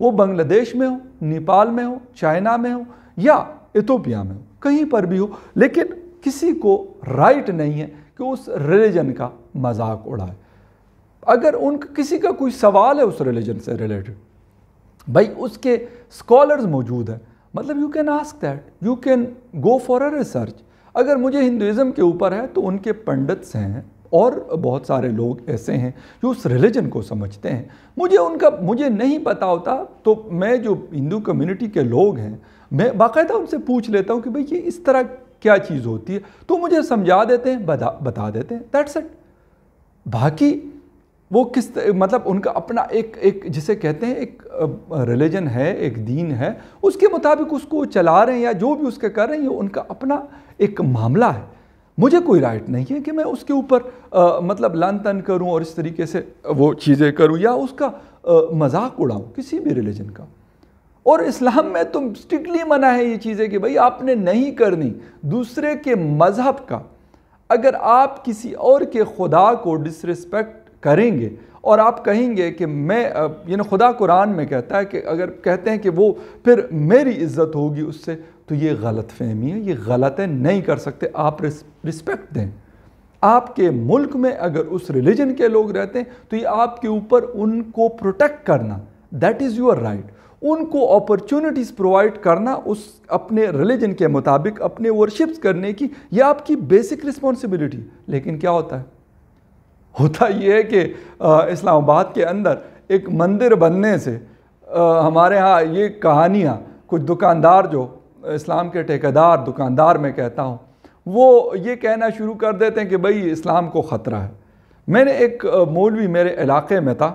وہ بنگلہ دیش میں ہو، نیپال میں ہو، چائنا میں ہو یا ایتھوپیا میں ہو، کہیں پر بھی ہو، لیکن کسی کو رائٹ نہیں ہے کہ اس ریلیجن کا مذاق اڑائے۔ اگر کسی کا کوئی سوال ہے اس ریلیجن سے ریلیٹڈ، بھائی اس کے اسکالرز موجود ہیں، مطلب you can ask that, you can go for a research. اگر مجھے ہندوازم کے اوپر ہے تو ان کے پنڈتس ہیں اور بہت سارے لوگ ایسے ہیں جو اس ریلیجن کو سمجھتے ہیں۔ مجھے نہیں پتا ہوتا تو میں جو ہندو کمیونٹی کے لوگ ہیں میں باقاعدہ ان سے پوچھ لیتا ہوں کہ بھئی یہ اس طرح کیا چیز ہوتی ہے، تو مجھے سمجھا دیتے ہیں، بتا دیتے ہیں، دیٹس اٹ۔ باقی وہ مطلب ان کا اپنا ایک جسے کہتے ہیں ایک ریلیجن ہے، ایک دین ہے، اس کے مطابق اس کو چلا رہے ہیں یا جو بھی اس کے کر رہے ہیں، یہ ان کا اپنا ایک معاملہ ہے۔ مجھے کوئی رائٹ نہیں ہے کہ میں اس کے اوپر مطلب لعن طعن کروں اور اس طریقے سے وہ چیزیں کروں یا اس کا مذاق اڑاؤں کسی بھی ریلیجن کا۔ اور اسلام میں تو اسٹرکٹلی منع ہے یہ چیزیں کہ بھئی آپ نے نہیں کرنی دوسرے کے مذہب کا۔ اگر آپ کسی اور کے خدا کو ڈسریسپیکٹ کریں گے اور آپ کہیں گے کہ میں یعنی خدا قرآن میں کہتا ہے کہ اگر کہتے ہیں کہ وہ پھر میری عزت ہوگی اس سے، تو یہ غلط فہمی ہے، یہ غلط ہے، نہیں کر سکتے۔ آپ رسپیکٹ دیں۔ آپ کے ملک میں اگر اس ریلیجن کے لوگ رہتے ہیں تو یہ آپ کے اوپر ان کو پروٹیکٹ کرنا، دیٹ از یور رائٹ۔ ان کو اپرچونٹیز پرووائڈ کرنا اس اپنے ریلیجن کے مطابق اپنے ورشپس کرنے کی، یہ آپ کی بیسک رسپانسبلٹی۔ لیکن کیا ہوتا یہ ہے کہ اسلام آباد کے اندر ایک مندر بننے سے ہمارے ہاں یہ کہانیاں، کچھ دکاندار جو اسلام کے ٹھیکیدار دکاندار میں کہتا ہوں، وہ یہ کہنا شروع کر دیتے ہیں کہ بھئی اسلام کو خطرہ ہے۔ میں نے ایک مولوی میرے علاقے میں تھا،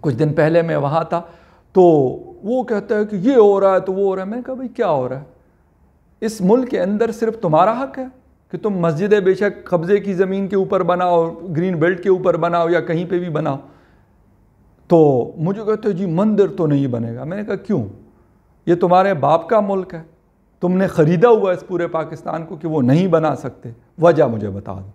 کچھ دن پہلے میں وہاں تھا، تو وہ کہتا ہے کہ یہ ہو رہا ہے تو وہ ہو رہا ہے۔ میں نے کہا بھئی کیا ہو رہا ہے؟ اس ملک کے اندر صرف تمہارا حق ہے کہ تم مسجدیں بے شک قبضے کی زمین کے اوپر بناؤ، گرین بیلٹ کے اوپر بناؤ یا کہیں پہ بھی بناؤ۔ تو مجھے کہتے ہیں جی مندر تو نہیں بنے گا۔ میں نے کہا کیوں؟ یہ تمہارے باپ کا ملک ہے، تم نے خریدا ہوا اس پورے پاکستان کو کہ وہ نہیں بنا سکتے، وجہ مجھے بتا دو۔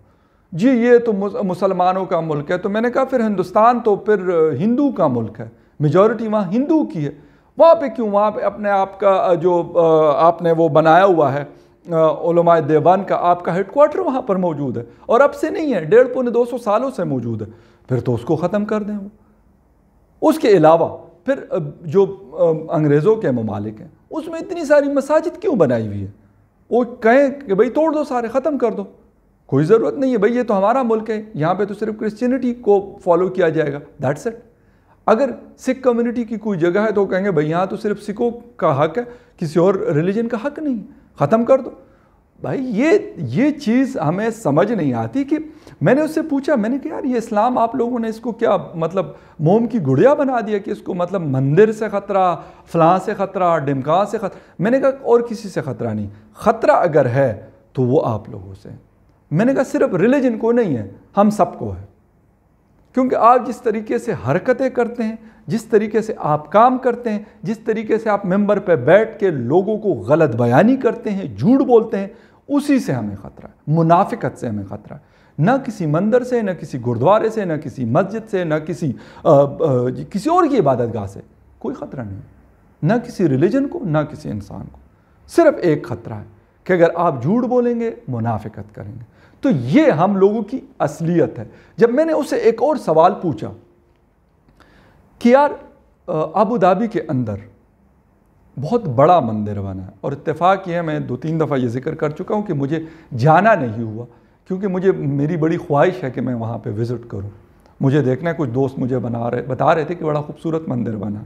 جی یہ تو مسلمانوں کا ملک ہے۔ تو میں نے کہا پھر ہندوستان تو پھر ہندو کا ملک ہے، میجورٹی وہاں ہندو کی ہے، وہاں پہ کیوں؟ وہاں پہ اپنے آپ کا جو آپ نے وہ بنایا ہوا ہے علماء دیوبند کا، آپ کا ہیڈ کوارٹر وہاں پر موجود ہے اور اب سے نہیں ہے، 150-200 سالوں سے موجود ہے۔ پھر تو اس کو ختم کر دیں۔ وہ اس کے علاوہ پھر جو انگریزوں کے ممالک ہیں اس میں اتنی ساری مساجد کیوں بنائی ہوئی ہے؟ وہ کہیں کہ بھئی توڑ دو، سارے ختم کر دو، کوئی ضرورت نہیں ہے، بھئی یہ تو ہمارا ملک ہے، یہاں پہ تو صرف کرسچینٹی کو فالو کیا جائے گا، دیٹس اٹ۔ اگر سکھ کمیونٹی کی کوئی جگہ ہے تو کہیں گے بھئی یہاں تو صرف سکھوں کا حق ہے، کسی اور ریلیجن کا حق نہیں، ختم کر دو۔ بھائی یہ چیز ہمیں سمجھ نہیں آتی کہ میں نے اس سے پوچھا، میں نے کہا یار یہ اسلام آپ لوگوں نے اس کو کیا مطلب موم کی گڑیا بنا دیا کہ اس کو مطلب مندر سے خطرہ، فلاں سے خطرہ، ڈمکا سے خطرہ۔ میں نے کہا اور کسی سے خطرہ نہیں، خطرہ اگر ہے تو وہ آپ لوگوں سے۔ میں نے کہا صرف ریلیجن کو نہیں ہے، ہم سب کو ہے، کیونکہ آپ جس طریقے سے حرکتیں کرتے ہیں، جس طریقے سے آپ کام کرتے ہیں، جس طریقے سے آپ ممبر پہ بیٹھ کے لوگوں کو غلط بیانی کرتے ہیں، جھوٹ بولتے ہیں، اسی سے ہمیں خطرہ ہے، منافقت سے ہمیں خطرہ ہے۔ نہ کسی مندر سے، نہ کسی گردوارے سے، نہ کسی مسجد سے، نہ کسی اور کی عبادت گاہ سے کوئی خطرہ نہیں، نہ کسی ریلیجن کو، نہ کسی انسان کو۔ صرف ایک خطرہ ہے کہ اگر آپ جھوٹ بولیں گے، منافقت کریں گے۔ تو یہ ہم لوگوں کی اصلیت ہے۔ جب میں نے اسے ایک اور سوال پوچھا کہ یار ابو دھابی کے اندر بہت بڑا مندر بنا ہے، اور اتفاق یہ ہے میں 2-3 دفعہ یہ ذکر کر چکا ہوں کہ مجھے جانا نہیں ہوا، کیونکہ میری بڑی خواہش ہے کہ میں وہاں پہ وزٹ کروں، مجھے دیکھنا ہے۔ کچھ دوست مجھے بتا رہے تھے کہ بڑا خوبصورت مندر بنا۔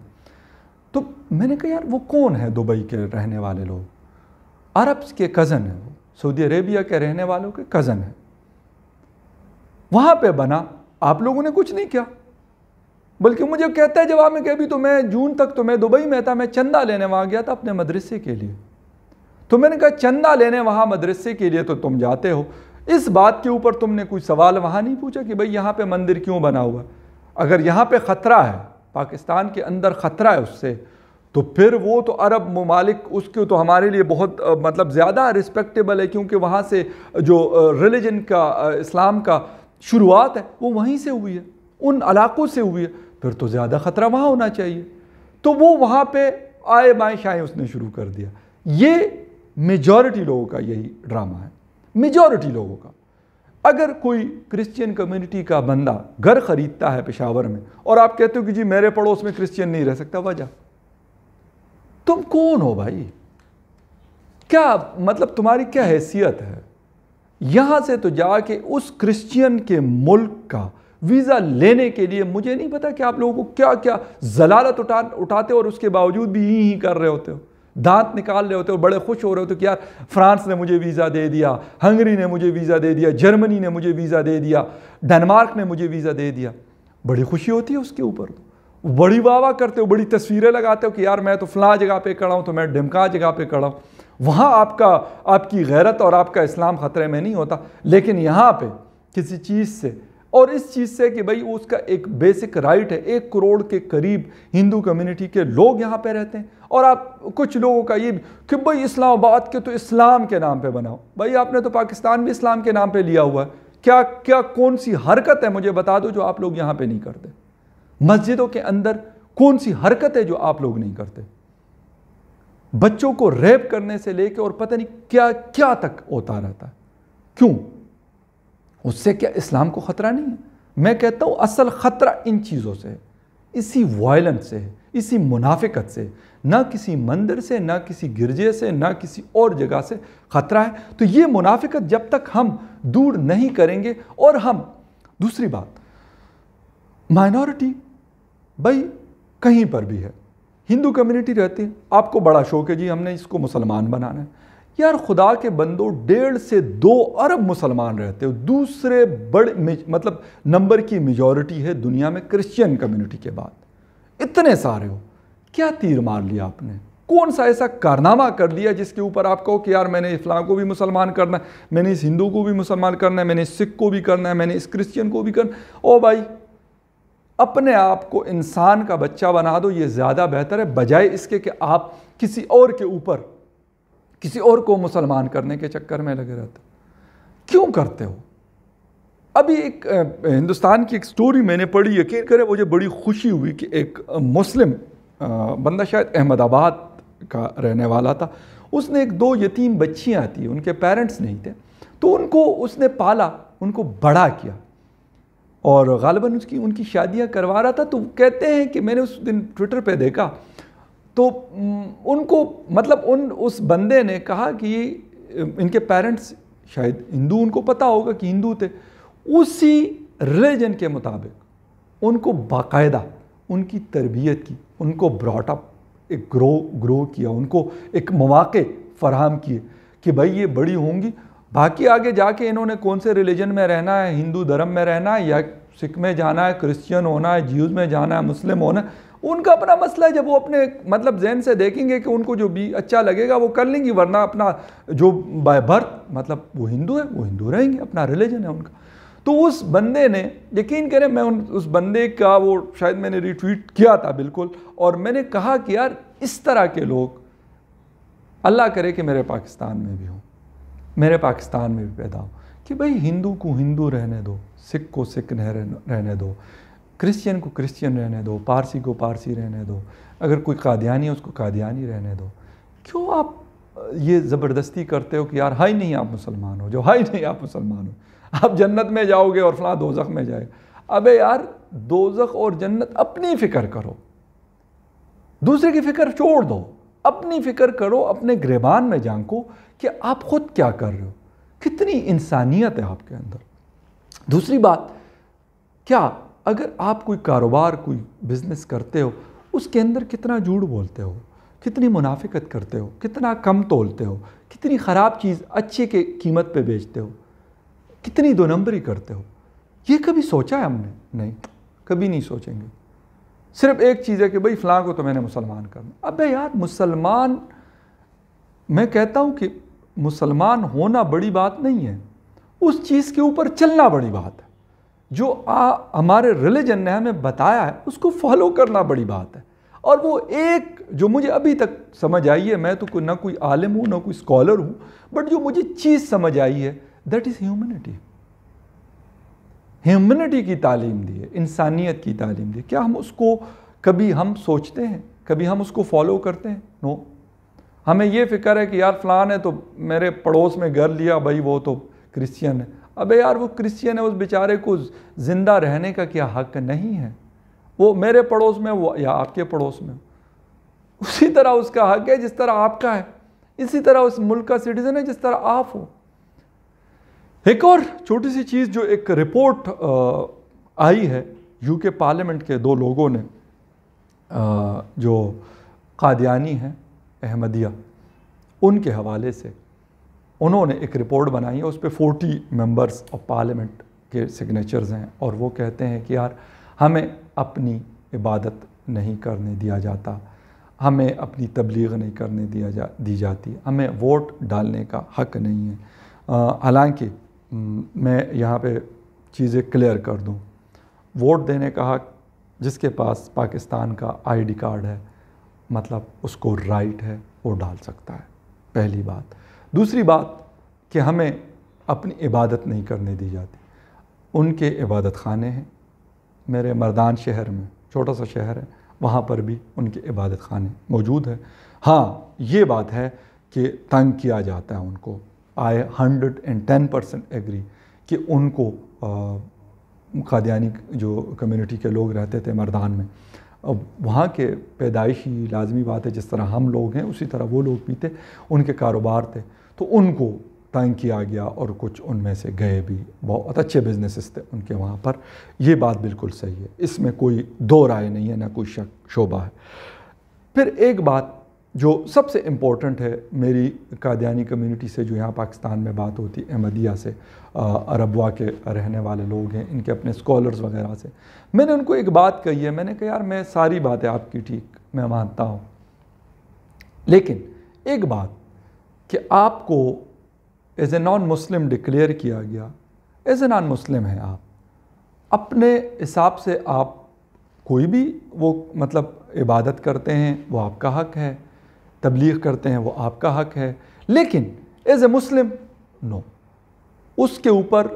تو میں نے کہا یار وہ کون ہے دبئی کے رہنے والے لوگ؟ عرب کے کزن ہیں، وہ سعودی عربیہ کے رہنے والوں کے کزن ہیں، وہاں پہ بنا، آپ لوگوں نے کچھ نہیں کیا، بلکہ مجھے کہتا ہے جواب میں کہ ابھی تو میں جون تک تو میں دبئی میں تھا، میں چندہ لینے وہاں گیا تھا اپنے مدرسے کے لیے۔ تو میں نے کہا چندہ لینے وہاں مدرسے کے لیے تو تم جاتے ہو، اس بات کے اوپر تم نے کوئی سوال وہاں نہیں پوچھا کہ بھئی یہاں پہ مندر کیوں بنا ہوا؟ اگر یہاں پہ خطرہ ہے، پاکستان کے اندر خطرہ ہے اس سے، تو پھر وہ تو عرب ممالک اس کے تو ہمارے لیے بہت مطلب زیادہ رسپیکٹیبل ہے، کیونکہ وہاں سے جو ریلیجن کا، اسلام کا شروعات ہے وہ وہیں سے ہوئی ہے، ان علاقوں سے ہوئی ہے، پھر تو زیادہ خطرہ وہاں ہونا چاہیے۔ تو وہ وہاں پہ آئے بائیں شائیں اس نے شروع کر دیا. یہ میجورٹی لوگوں کا یہی ڈرامہ ہے, میجورٹی لوگوں کا. اگر کوئی کرسچین کمیونٹی کا بندہ گھر خریدتا ہے پشاور میں اور آپ کہتے ہو کہ جی میرے پڑوس میں کرسچین نہیں رہ سکتا, وجہ تم کون ہو بھائی؟ کیا مطلب تمہاری کیا حیثیت ہے؟ یہاں سے تو جا کے اس کرسچین کے ملک کا ویزا لینے کے لیے مجھے نہیں پتا کہ آپ لوگوں کو کیا کیا ضلالت اٹھاتے اور اس کے باوجود بھی ہی کر رہے ہوتے ہو, دانت نکال رہے ہوتے ہو, بڑے خوش ہو رہے ہوتے ہو کہ یار فرانس نے مجھے ویزا دے دیا, ہنگری نے مجھے ویزا دے دیا, جرمنی نے مجھے ویزا دے دیا, ڈنمارک نے مجھے ویزا دے دیا. بڑی خوشی ہوتی ہے اس کے اوپر, بڑی واہ واہ کرتے ہو, بڑی تصویریں لگاتے ہو کہ یار میں تو فلاں جگہ پہ کھڑا ہوں, تو میں ڈمکا جگہ پہ کھڑا ہوں. وہاں آپ کی غیرت اور آپ کا اسلام خطرے میں نہیں ہوتا, لیکن یہاں پہ کسی چیز سے, اور اس چیز سے کہ بھئی اس کا ایک بیسک رائٹ ہے, 1 کروڑ کے قریب ہندو کمیونٹی کے لوگ یہاں پہ رہتے ہیں, اور آپ کچھ لوگوں کا یہ کہ بھئی اسلام آباد کے تو اسلام کے نام پہ بناؤ. بھئی آپ نے تو پاکستان بھی اسلام کے نام پہ لیا ہوا ہے. کیا کون سی حرکت ہے مجھے بتا دو جو آپ لوگ یہاں پہ نہیں کرتے؟ مسجدوں کے اندر کون سی حرکت ہے جو آپ لوگ نہیں کرتے؟ بچوں کو ریپ کرنے سے لے کے اور پتہ نہیں کیا تک ہوتا رہتا ہے. کیوں؟ اس سے کیا اسلام کو خطرہ نہیں ہے؟ میں کہتا ہوں اصل خطرہ ان چیزوں سے ہے, اسی وائلنس سے ہے, اسی منافقت سے, نہ کسی مندر سے, نہ کسی گرجے سے, نہ کسی اور جگہ سے خطرہ ہے. تو یہ منافقت جب تک ہم دور نہیں کریں گے, اور ہم دوسری بات, مائنورٹی بھائی کہیں پر بھی ہے, ہندو کمیونٹی رہتی ہے, آپ کو بڑا شوق ہے جی ہم نے اس کو مسلمان بنانا ہے. یار خدا کے بندو 1.5 سے 2 ارب مسلمان رہتے ہو, دوسرے بڑے مطلب نمبر کی میجورٹی ہے دنیا میں کرسچین کمیونٹی کے بعد, اتنے سارے ہو. کیا تیر مار لیا آپ نے؟ کون سا ایسا کارنامہ کر لیا جس کے اوپر آپ کہو کہ یار میں نے فلاں کو بھی مسلمان کرنا ہے, میں نے اس ہندو کو بھی مسلمان کرنا ہے, میں نے اس سکھ کو بھی کرنا ہے, میں نے اس کرسچین کو بھی کرنا ہے؟ او بھائی اپنے آپ کو انسان کا بچہ بنا دو, یہ زیادہ بہتر ہے, بجائے اس کے کہ آپ کسی اور کے اوپر کسی اور کو مسلمان کرنے کے چکر میں لگے رہتے. کیوں کرتے ہو؟ ابھی ایک ہندوستان کی ایک سٹوری میں نے پڑھی, یقین کرے مجھے بڑی خوشی ہوئی کہ ایک مسلم بندہ, شاید احمد آباد کا رہنے والا تھا, اس نے 2 یتیم بچیاں تھیں, ان کے پیرنٹس نہیں تھے, تو ان کو اس نے پالا, ان کو بڑا کیا, اور غالباً ان کی شادیاں کروا رہا تھا. تو کہتے ہیں کہ میں نے اس دن ٹویٹر پہ دیکھا, تو ان کو مطلب اس بندے نے کہا کہ ان کے پیرنٹس شاید ہندو, ان کو پتہ ہوگا کہ ہندو تھے, اسی ریلیجن کے مطابق ان کو باقاعدہ ان کی تربیت کی, ان کو براٹ اپ, ایک گرو کیا, ان کو ایک مواقع فراہم کیے کہ بھائی یہ بڑی ہوں گی, باقی آگے جا کے انہوں نے کون سے ریلیجن میں رہنا ہے, ہندو دھرم میں رہنا ہے یا سکھ میں جانا ہے, کرسچین ہونا ہے, جیوز میں جانا ہے, مسلم ہونا ہے, ان کا اپنا مسئلہ ہے. جب وہ اپنے مطلب ذہن سے دیکھیں گے کہ ان کو جو بھی اچھا لگے گا وہ کر لیں گی, ورنہ اپنا جو بائی برتھ مطلب وہ ہندو ہے, وہ ہندو رہیں گے, اپنا ریلیجن ہے ان کا. تو اس بندے نے, یقین کریں میں اس بندے کا وہ شاید میں نے ری ٹویٹ کیا تھا بالکل, اور میں نے کہا کہ یار اس طرح کے لوگ اللہ کرے کہ میرے پاکستان میں بھی ہوں, میرے پاکستان میں بھی پیدا ہوں, کہ بھئی ہندو کو ہندو رہنے دو, سکھ کو سکھ رہنے دو, کرسچین کو کرسچین رہنے دو, پارسی کو پارسی رہنے دو, اگر کوئی قادیانی ہے اس کو قادیانی رہنے دو. کیوں آپ یہ زبردستی کرتے ہو کہ یار ہائی نہیں آپ مسلمان ہو, جو ہائی نہیں آپ مسلمان ہو, آپ جنت میں جاؤ گے اور فلاں دوزخ میں جائے. ابے یار دوزخ اور جنت اپنی فکر کرو, دوسرے کی فکر چھوڑ دو, اپنی فکر کرو, اپنے گریبان میں جھانکو کہ آپ خود کیا کر رہے ہو, کتنی انسانیت ہے آپ کے اندر. دوسری بات, کیا اگر آپ کوئی کاروبار کوئی بزنس کرتے ہو, اس کے اندر کتنا جھوٹ بولتے ہو, کتنی منافقت کرتے ہو, کتنا کم تولتے ہو, کتنی خراب چیز اچھے کے قیمت پہ بیچتے ہو, کتنی 2 نمبری کرتے ہو, یہ کبھی سوچا ہے ہم نے؟ نہیں, کبھی نہیں سوچیں گے. صرف ایک چیز ہے کہ بھئی فلاں کو تو میں نے مسلمان کرنا. ابے یار مسلمان, میں کہتا ہوں کہ مسلمان ہونا بڑی بات نہیں ہے, اس چیز کے اوپر چلنا بڑی بات ہے. جو ہمارے ریلیجن نے ہمیں بتایا ہے اس کو فالو کرنا بڑی بات ہے. اور وہ ایک جو مجھے ابھی تک سمجھ آئی ہے, میں تو نہ کوئی عالم ہوں نہ کوئی اسکالر ہوں, بٹ جو مجھے چیز سمجھ آئی ہے دیٹ از ہیومنٹی. ہیومنٹی کی تعلیم دی ہے, انسانیت کی تعلیم دی. کیا ہم اس کو کبھی ہم سوچتے ہیں, کبھی ہم اس کو فالو کرتے ہیں؟ نو. ہمیں یہ فکر ہے کہ یار فلان ہے تو میرے پڑوس میں گھر لیا بھائی وہ تو کرسچین ہے. ابے یار وہ کرسچین ہے, اس بیچارے کو زندہ رہنے کا کیا حق نہیں ہے؟ وہ میرے پڑوس میں وہ یا آپ کے پڑوس میں, اسی طرح اس کا حق ہے جس طرح آپ کا ہے, اسی طرح اس ملک کا سٹیزن ہے جس طرح آپ ہو. ایک اور چھوٹی سی چیز, جو ایک رپورٹ آئی ہے یو کے پارلیمنٹ کے 2 لوگوں نے, جو قادیانی ہیں احمدیہ, ان کے حوالے سے انہوں نے ایک رپورٹ بنائی ہے. اس پہ 40 ممبرز آف پارلیمنٹ کے سگنیچرز ہیں, اور وہ کہتے ہیں کہ یار ہمیں اپنی عبادت نہیں کرنے دیا جاتا, ہمیں اپنی تبلیغ نہیں کرنے دی جاتی, ہمیں ووٹ ڈالنے کا حق نہیں ہے. حالانکہ میں یہاں پہ چیزیں کلیئر کر دوں, ووٹ دینے کا حق جس کے پاس پاکستان کا آئی ڈی کارڈ ہے, مطلب اس کو رائٹ ہے, وہ ڈال سکتا ہے, پہلی بات. دوسری بات کہ ہمیں اپنی عبادت نہیں کرنے دی جاتی. ان کے عبادت خانے ہیں, میرے مردان شہر میں, چھوٹا سا شہر ہے, وہاں پر بھی ان کے عبادت خانے موجود ہیں. ہاں یہ بات ہے کہ تنگ کیا جاتا ہے ان کو. آئی 110% ایگری کہ ان کو قادیانی جو کمیونٹی کے لوگ رہتے تھے مردان میں, وہاں کے پیدائشی لازمی بات ہے, جس طرح ہم لوگ ہیں اسی طرح وہ لوگ بھی تھے, ان کے کاروبار تھے, تو ان کو تنگ کیا گیا, اور کچھ ان میں سے گئے بھی. بہت اچھے بزنسز تھے ان کے وہاں پر. یہ بات بالکل صحیح ہے, اس میں کوئی دو رائے نہیں ہے, نہ کوئی شک شبہ ہے. پھر ایک بات جو سب سے امپورٹنٹ ہے میری قادیانی کمیونٹی سے, جو یہاں پاکستان میں بات ہوتی ہے, احمدیہ سے, ربوہ کے رہنے والے لوگ ہیں, ان کے اپنے اسکالرز وغیرہ سے, میں نے ان کو ایک بات کہی ہے. میں نے کہا یار میں ساری باتیں آپ کی ٹھیک میں مانتا ہوں, لیکن ایک بات کہ آپ کو as a naan Muslim declare کیا گیا, ایز اے نان مسلم ہیں آپ, اپنے حساب سے آپ کوئی بھی وہ مطلب عبادت کرتے ہیں, وہ آپ کا حق ہے, تبلیغ کرتے ہیں وہ آپ کا حق ہے, لیکن ایز اے مسلم نو. اس کے اوپر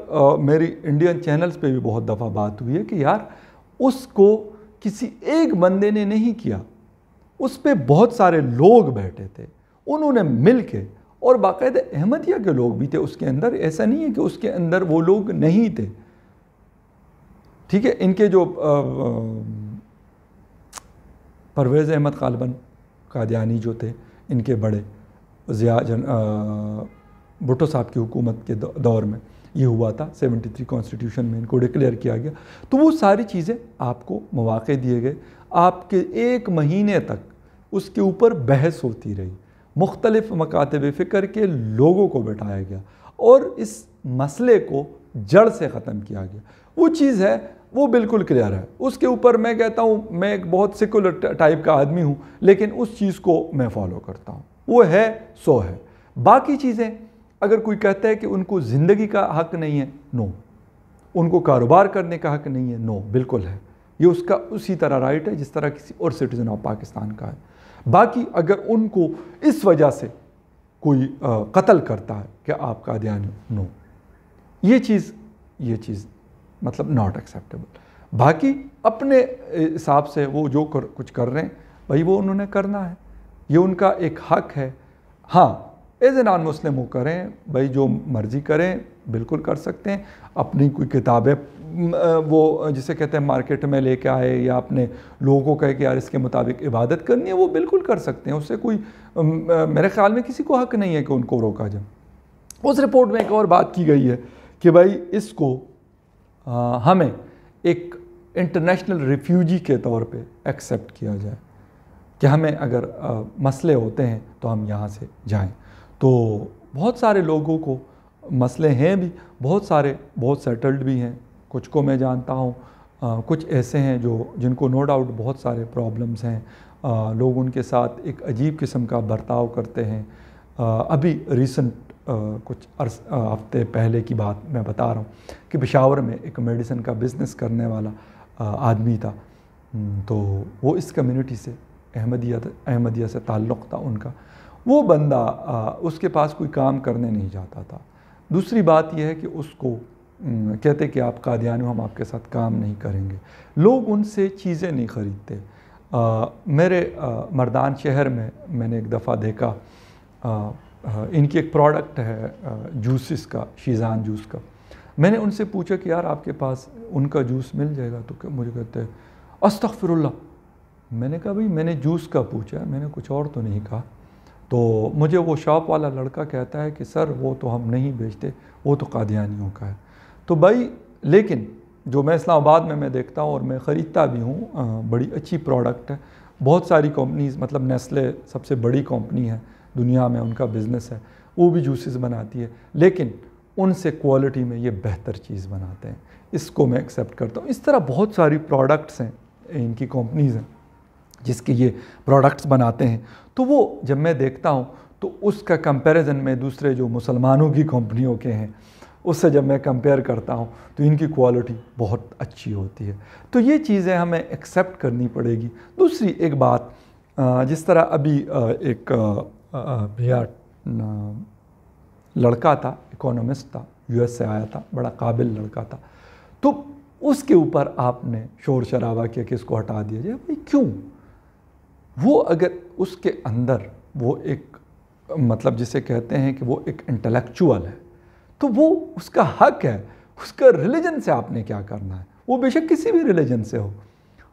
میری انڈین چینلز پہ بھی بہت دفعہ بات ہوئی ہے کہ یار اس کو کسی ایک بندے نے نہیں کیا, اس پہ بہت سارے لوگ بیٹھے تھے, انہوں نے مل کے, اور باقاعدہ احمدیہ کے لوگ بھی تھے اس کے اندر, ایسا نہیں ہے کہ اس کے اندر وہ لوگ نہیں تھے. ٹھیک ہے, ان کے جو پرویز احمد غالباً قادیانی جو تھے, ان کے بڑے بھٹو صاحب کی حکومت کے دور میں یہ ہوا تھا, 73 کانسٹیٹیوشن میں ان کو ڈکلیئر کیا گیا. تو وہ ساری چیزیں آپ کو مواقع دیے گئے, آپ کے 1 مہینے تک اس کے اوپر بحث ہوتی رہی, مختلف مکاتب فکر کے لوگوں کو بٹھایا گیا, اور اس مسئلے کو جڑ سے ختم کیا گیا. وہ چیز ہے وہ بالکل کلیئر ہے. اس کے اوپر میں کہتا ہوں میں ایک بہت سیکولر ٹائپ کا آدمی ہوں, لیکن اس چیز کو میں فالو کرتا ہوں, وہ ہے سو ہے. باقی چیزیں اگر کوئی کہتا ہے کہ ان کو زندگی کا حق نہیں ہے, نو. ان کو کاروبار کرنے کا حق نہیں ہے, نو, بالکل ہے. یہ اس کا اسی طرح رائٹ ہے جس طرح کسی اور سٹیزن آف پاکستان کا ہے. باقی اگر ان کو اس وجہ سے کوئی قتل کرتا ہے کہ آپ قادیانی, نو, یہ چیز مطلب ناٹ ایکسیپٹیبل. باقی اپنے حساب سے وہ جو کچھ کر رہے ہیں بھائی وہ انہوں نے کرنا ہے, یہ ان کا ایک حق ہے. ہاں ایز اے نان مسلم وہ کریں بھائی, جو مرضی کریں بالکل کر سکتے ہیں. اپنی کوئی کتابیں وہ جسے کہتے ہیں مارکیٹ میں لے کے آئے, یا اپنے لوگوں کو کہے کہ یار اس کے مطابق عبادت کرنی ہے, وہ بالکل کر سکتے ہیں. اس سے کوئی میرے خیال میں کسی کو حق نہیں ہے کہ ان کو روکا جائے. اس رپورٹ میں ایک اور بات کی گئی ہے کہ بھائی اس کو ہمیں ایک انٹرنیشنل ریفیوجی کے طور پہ ایکسیپٹ کیا جائے, کہ ہمیں اگر مسئلے ہوتے ہیں تو ہم یہاں سے جائیں. تو بہت سارے لوگوں کو مسئلے ہیں بھی, بہت سارے بہت سیٹلڈ بھی ہیں, کچھ کو میں جانتا ہوں, کچھ ایسے ہیں جن کو نو ڈاؤٹ بہت سارے پرابلمز ہیں. لوگ ان کے ساتھ ایک عجیب قسم کا برتاؤ کرتے ہیں. ابھی ریسنٹ کچھ ہفتے پہلے کی بات میں بتا رہا ہوں کہ پشاور میں ایک میڈیسن کا بزنس کرنے والا آدمی تھا, تو وہ اس کمیونٹی سے احمدیہ سے تعلق تھا ان کا. وہ بندہ اس کے پاس کوئی کام کرنے نہیں جاتا تھا. دوسری بات یہ ہے کہ اس کو کہتے کہ آپ قادیانی ہو, ہم آپ کے ساتھ کام نہیں کریں گے. لوگ ان سے چیزیں نہیں خریدتے. میرے مردان شہر میں نے ایک دفعہ دیکھا ان کی ایک پروڈکٹ ہے جوسز کا، شیزان جوس کا. میں نے ان سے پوچھا کہ یار آپ کے پاس ان کا جوس مل جائے گا؟ تو مجھے کہتے ہیں استغفر اللہ. میں نے کہا بھئی میں نے جوس کا پوچھا ہے، میں نے کچھ اور تو نہیں کہا. تو مجھے وہ شاپ والا لڑکا کہتا ہے کہ سر وہ تو ہم نہیں بیچتے، وہ تو قادیانیوں کا ہے. تو بھائی لیکن جو میں اسلام آباد میں دیکھتا ہوں اور میں خریدتا بھی ہوں، بڑی اچھی پروڈکٹ ہے. بہت ساری کمپنیز، مطلب نیسلے سب سے بڑی کمپنی ہے دنیا میں، ان کا بزنس ہے، وہ بھی جوسز بناتی ہے، لیکن ان سے کوالٹی میں یہ بہتر چیز بناتے ہیں. اس کو میں ایکسیپٹ کرتا ہوں. اس طرح بہت ساری پروڈکٹس ہیں، ان کی کمپنیز ہیں جس کے یہ پروڈکٹس بناتے ہیں. تو وہ جب میں دیکھتا ہوں تو اس کا کمپیریزن میں دوسرے جو مسلمانوں کی کمپنیوں کے ہیں اس سے جب میں کمپیئر کرتا ہوں تو ان کی کوالٹی بہت اچھی ہوتی ہے. تو یہ چیزیں ہمیں ایکسیپٹ کرنی پڑے گی. دوسری ایک بات، جس طرح ابھی ایک لڑکا تھا، اکونومسٹ تھا، یو ایس سے آیا تھا، بڑا قابل لڑکا تھا، تو اس کے اوپر آپ نے شور شرابہ کیا کہ اس کو ہٹا دیا جائے. بھائی کیوں؟ وہ اگر اس کے اندر وہ ایک مطلب جسے کہتے ہیں کہ وہ ایک انٹلیکچوئل ہے تو وہ اس کا حق ہے. اس کا ریلیجن سے آپ نے کیا کرنا ہے؟ وہ بے شک کسی بھی ریلیجن سے ہو،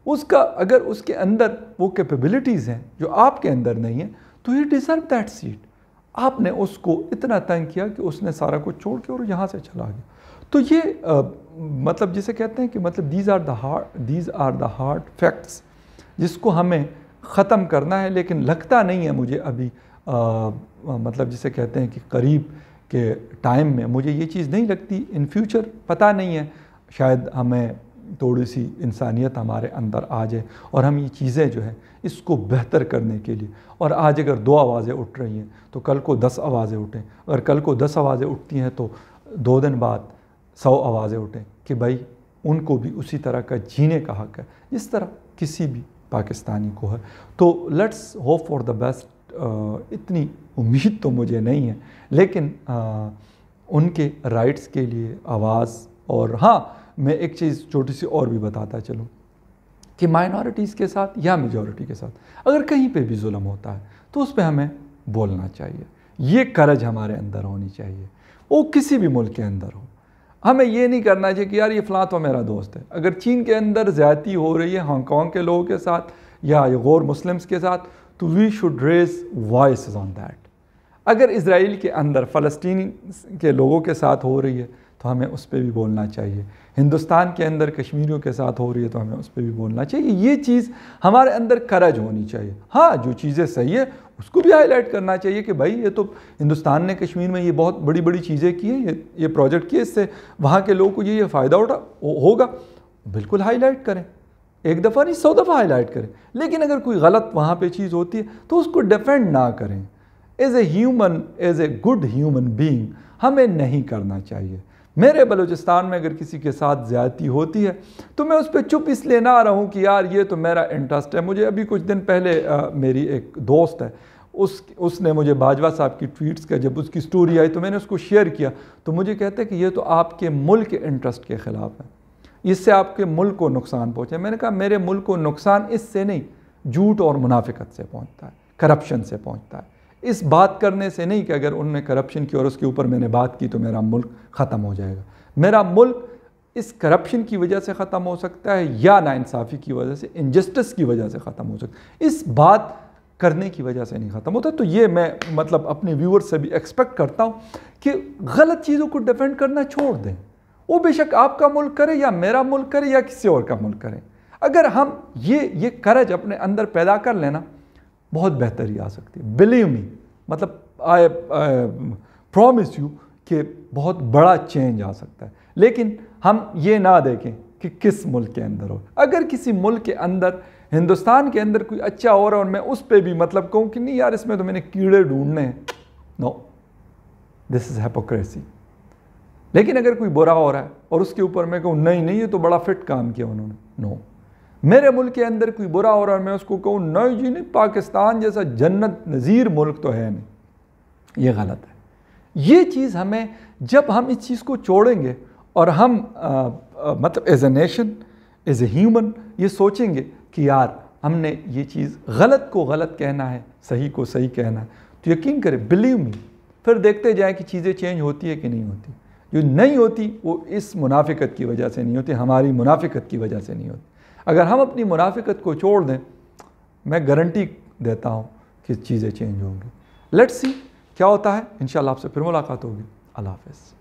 اس کا اگر اس کے اندر وہ کیپیبلٹیز ہیں جو آپ کے اندر نہیں ہیں تو ہی ڈیزرو دیٹ سیٹ. آپ نے اس کو اتنا تنگ کیا کہ اس نے سارا کچھ چھوڑ کے اور یہاں سے چلا گیا. تو یہ مطلب جسے کہتے ہیں کہ مطلب these are the hard facts جس کو ہمیں ختم کرنا ہے. لیکن لگتا نہیں ہے مجھے ابھی مطلب جسے کہتے ہیں کہ قریب کے ٹائم میں مجھے یہ چیز نہیں لگتی. ان فیوچر پتہ نہیں ہے، شاید ہمیں تھوڑی سی انسانیت ہمارے اندر آ جائے اور ہم یہ چیزیں جو ہیں اس کو بہتر کرنے کے لیے، اور آج اگر 2 آوازیں اٹھ رہی ہیں تو کل کو 10 آوازیں اٹھیں، اگر کل کو 10 آوازیں اٹھتی ہیں تو 2 دن بعد 100 آوازیں اٹھیں کہ بھائی ان کو بھی اسی طرح کا جینے کا حق ہے جس طرح کسی بھی پاکستانی کو ہے. تو let's hope for the best. اتنی امید تو مجھے نہیں ہے، لیکن ان کے رائٹس کے لیے آواز. اور ہاں میں ایک چیز چھوٹی سی اور بھی بتاتا چلوں کہ مائنورٹیز کے ساتھ یا میجورٹی کے ساتھ اگر کہیں پہ بھی ظلم ہوتا ہے تو اس پہ ہمیں بولنا چاہیے. یہ کرج ہمارے اندر ہونی چاہیے، وہ کسی بھی ملک کے اندر ہو. ہمیں یہ نہیں کرنا چاہیے کہ یار یہ فلاں تو میرا دوست ہے. اگر چین کے اندر زیادتی ہو رہی ہے ہانگ کانگ کے لوگوں کے ساتھ یا غور مسلمس کے ساتھ تو we should raise voices on that. اگر اسرائیل کے اندر فلسطین کے لوگوں کے ساتھ ہو رہی ہے تو ہمیں اس پہ بھی بولنا چاہیے. ہندوستان کے اندر کشمیریوں کے ساتھ ہو رہی ہے تو ہمیں اس پہ بھی بولنا چاہیے. یہ چیز ہمارے اندر کرج ہونی چاہیے. ہاں جو چیزیں صحیح ہے اس کو بھی ہائی لائٹ کرنا چاہیے کہ بھائی یہ تو ہندوستان نے کشمیر میں یہ بہت بڑی بڑی چیزیں کی ہیں، یہ پروجیکٹ کیے، اس سے وہاں کے لوگوں کو یہ فائدہ ہوگا. بالکل ہائی لائٹ کریں، ایک دفعہ نہیں 100 دفعہ ہائی لائٹ کریں. لیکن اگر کوئی غلط وہاں پہ چیز ہوتی ہے تو اس کو ڈیفینڈ نہ کریں. As a human, as a good human being ہمیں نہیں کرنا چاہیے. میرے بلوچستان میں اگر کسی کے ساتھ زیادتی ہوتی ہے تو میں اس پہ چپ اس لیے نہ رہوں کہ یار یہ تو میرا انٹرسٹ ہے. مجھے ابھی کچھ دن پہلے میری ایک دوست ہے، اس نے مجھے باجوہ صاحب کی ٹویٹس کا جب اس کی سٹوری آئی تو میں نے اس کو شیئر کیا تو مجھے کہتے ہیں کہ یہ تو آپ کے ملک کے انٹرسٹ کے خلاف ہے، اس سے آپ کے ملک کو نقصان پہنچے. میں نے کہا میرے ملک کو نقصان اس سے نہیں، جھوٹ اور منافقت سے پہنچتا ہے، کرپشن سے پہنچتا ہے. اس بات کرنے سے نہیں کہ اگر انہوں نے کرپشن کی اور اس کے اوپر میں نے بات کی تو میرا ملک ختم ہو جائے گا. میرا ملک اس کرپشن کی وجہ سے ختم ہو سکتا ہے یا ناانصافی کی وجہ سے، انجسٹس کی وجہ سے ختم ہو سکتا ہے، اس بات کرنے کی وجہ سے نہیں ختم ہوتا. تو یہ میں مطلب اپنے ویور سے بھی ایکسپیکٹ کرتا ہوں کہ غلط چیزوں کو ڈیفینڈ کرنا چھوڑ دیں. وہ بے شک آپ کا ملک کرے یا میرا ملک کرے یا کسی اور کا ملک کرے. اگر ہم یہ کرج اپنے اندر پیدا کر لینا بہت بہتری آ سکتی ہے. بلیو می، مطلب آئی پرومس یو کہ بہت بڑا چینج آ سکتا ہے. لیکن ہم یہ نہ دیکھیں کہ کس ملک کے اندر ہو. اگر کسی ملک کے اندر، ہندوستان کے اندر کوئی اچھا ہو رہا ہے اور میں اس پہ بھی مطلب کہوں کہ نہیں یار اس میں تو میں نے کیڑے ڈھونڈنے ہیں، نو، دس از ہیپوکریسی. لیکن اگر کوئی برا ہو رہا ہے اور اس کے اوپر میں کہوں نہیں یہ تو بڑا فٹ کام کیا انہوں نے، نو. میرے ملک کے اندر کوئی برا ہو رہا ہے اور میں اس کو کہوں نہیں جی نہیں، پاکستان جیسا جنت نظیر ملک تو ہے نہیں، یہ غلط ہے. یہ چیز ہمیں، جب ہم اس چیز کو چھوڑیں گے اور ہم مطلب as a nation, as a human یہ سوچیں گے کہ یار ہم نے یہ چیز غلط کو غلط کہنا ہے، صحیح کو صحیح کہنا ہے، تو یقین کریں، بلیو می، پھر دیکھتے جائیں کہ چیزیں چینج ہوتی ہے کہ نہیں ہوتی۔ جو نہیں ہوتی وہ اس منافقت کی وجہ سے نہیں ہوتی، ہماری منافقت کی وجہ سے نہیں ہوتی۔ اگر ہم اپنی منافقت کو چھوڑ دیں، میں گارنٹی دیتا ہوں کہ چیزیں چینج ہوں گی۔ لیٹس سی کیا ہوتا ہے، انشاءاللہ آپ سے پھر ملاقات ہوگی۔ اللہ حافظ۔